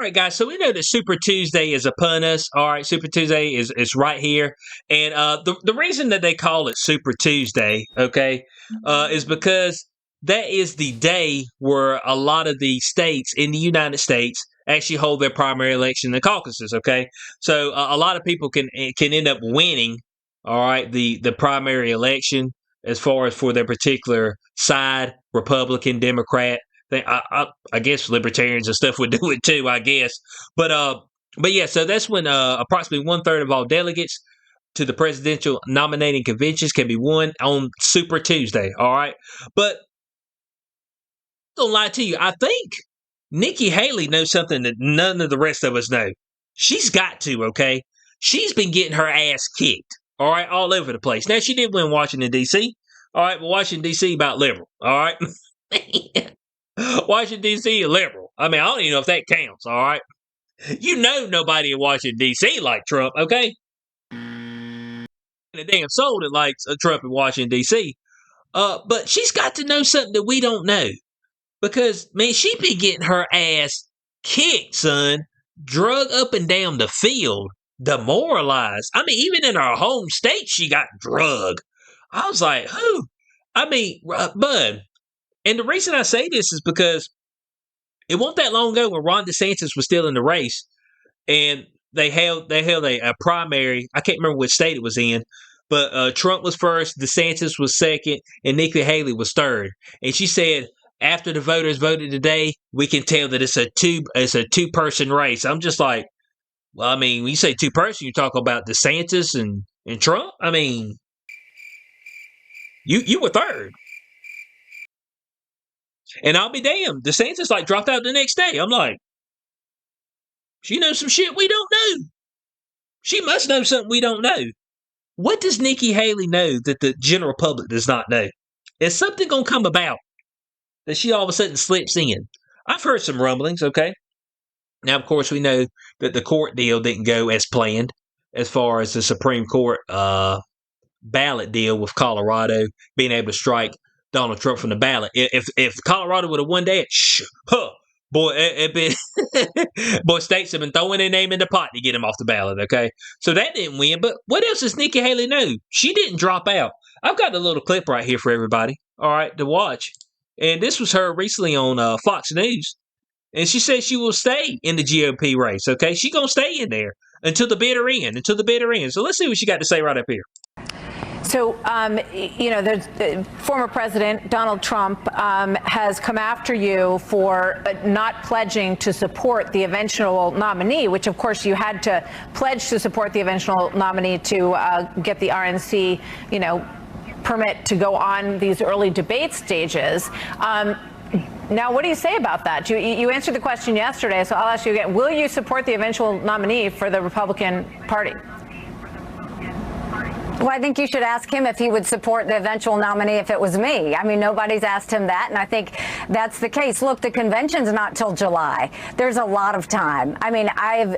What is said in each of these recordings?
right, guys. So we know that Super Tuesday is upon us. All right, Super Tuesday is right here, and the reason that they call it Super Tuesday, okay, is because that is the day where a lot of the states in the United States actually hold their primary election, the caucuses. Okay, so a lot of people can end up winning. All right, the primary election as far as for their particular side, Republican, Democrat. I guess libertarians and stuff would do it too. I guess, but yeah. So that's when approximately 1/3 of all delegates to the presidential nominating conventions can be won on Super Tuesday. All right, but I'm gonna lie to you. I think Nikki Haley knows something that none of the rest of us know. She's got to. Okay, she's been getting her ass kicked. All right, all over the place. Now she did win Washington D.C. All right, but Washington D.C. about liberal. All right. Washington D.C. is liberal. I mean, I don't even know if that counts. All right, you know nobody in Washington D.C. like Trump. Okay, the damn soul that likes Trump in Washington D.C. But she's got to know something that we don't know because man, she be getting her ass kicked, son, drug up and down the field, demoralized. I mean, even in her home state, she got drugged. I was like, who? I mean, bud. And the reason I say this is because it wasn't that long ago when Ron DeSantis was still in the race, and they held a primary. I can't remember which state it was in, but Trump was first, DeSantis was second, and Nikki Haley was third. And she said, after the voters voted today, we can tell that it's a two-person race. I'm just like, well, I mean, when you say two-person, you talk about DeSantis and Trump. I mean, you were third. And I'll be damned, DeSantis like dropped out the next day. I'm like, she knows some shit we don't know. She must know something we don't know. What does Nikki Haley know that the general public does not know? Is something going to come about that she all of a sudden slips in? I've heard some rumblings, okay? Now, of course, we know that the court deal didn't go as planned as far as the Supreme Court ballot deal with Colorado being able to strike Donald Trump from the ballot. If Colorado would have won that, boy, boy, states have been throwing their name in the pot to get him off the ballot. Okay, so that didn't win. But what else does Nikki Haley know? She didn't drop out. I've got a little clip right here for everybody. All right, to watch. And this was her recently on Fox News, and she said she will stay in the GOP race. Okay, she's gonna stay in there until the bitter end. Until the bitter end. So let's see what she got to say right up here. So, the former president, Donald Trump, has come after you for not pledging to support the eventual nominee, which, of course, you had to pledge to support the eventual nominee to get the RNC, permit to go on these early debate stages. Now, what do you say about that? You answered the question yesterday, so I'll ask you again. Will you support the eventual nominee for the Republican Party? Well, I think you should ask him if he would support the eventual nominee if it was me. I mean, nobody's asked him that, and I think that's the case. Look, the convention's not till July. There's a lot of time. I mean, I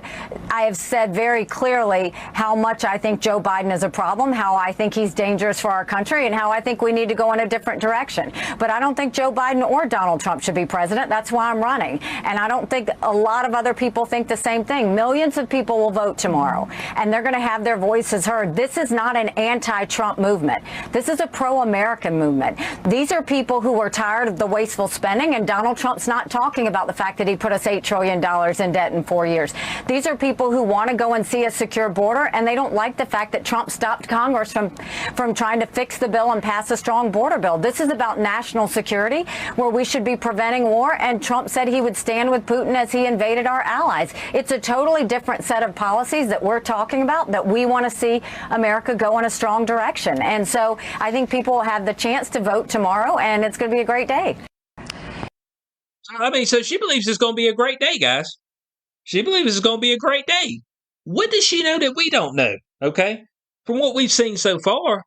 have said very clearly how much I think Joe Biden is a problem, how I think he's dangerous for our country, and how I think we need to go in a different direction. But I don't think Joe Biden or Donald Trump should be president. That's why I'm running. And I don't think a lot of other people think the same thing. Millions of people will vote tomorrow, and they're going to have their voices heard. This is not an anti-Trump movement. This is a pro-American movement. These are people who are tired of the wasteful spending, and Donald Trump's not talking about the fact that he put us $8 trillion in debt in 4 years. These are people who want to go and see a secure border, and they don't like the fact that Trump stopped Congress from trying to fix the bill and pass a strong border bill. This is about national security, where we should be preventing war, and Trump said he would stand with Putin as he invaded our allies. It's a totally different set of policies that we're talking about, that we want to see America go in a strong direction. And so I think people will have the chance to vote tomorrow, and it's going to be a great day. I mean, so she believes it's going to be a great day, guys. She believes it's going to be a great day. What does she know that we don't know? Okay? From what we've seen so far,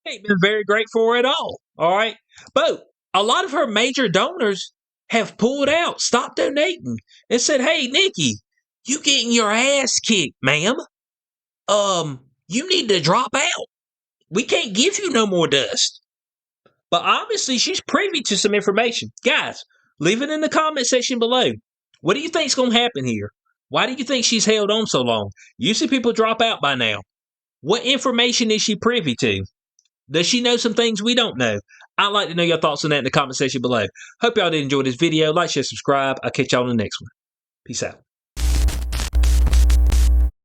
ain't been very great for her at all. All right? But a lot of her major donors have pulled out, stopped donating, and said, hey, Nikki, you getting your ass kicked, ma'am. You need to drop out. We can't give you no more dust. But obviously, she's privy to some information. Guys, leave it in the comment section below. What do you think's going to happen here? Why do you think she's held on so long? Usually people drop out by now. What information is she privy to? Does she know some things we don't know? I'd like to know your thoughts on that in the comment section below. Hope y'all did enjoy this video. Like, share, subscribe. I'll catch y'all in the next one. Peace out.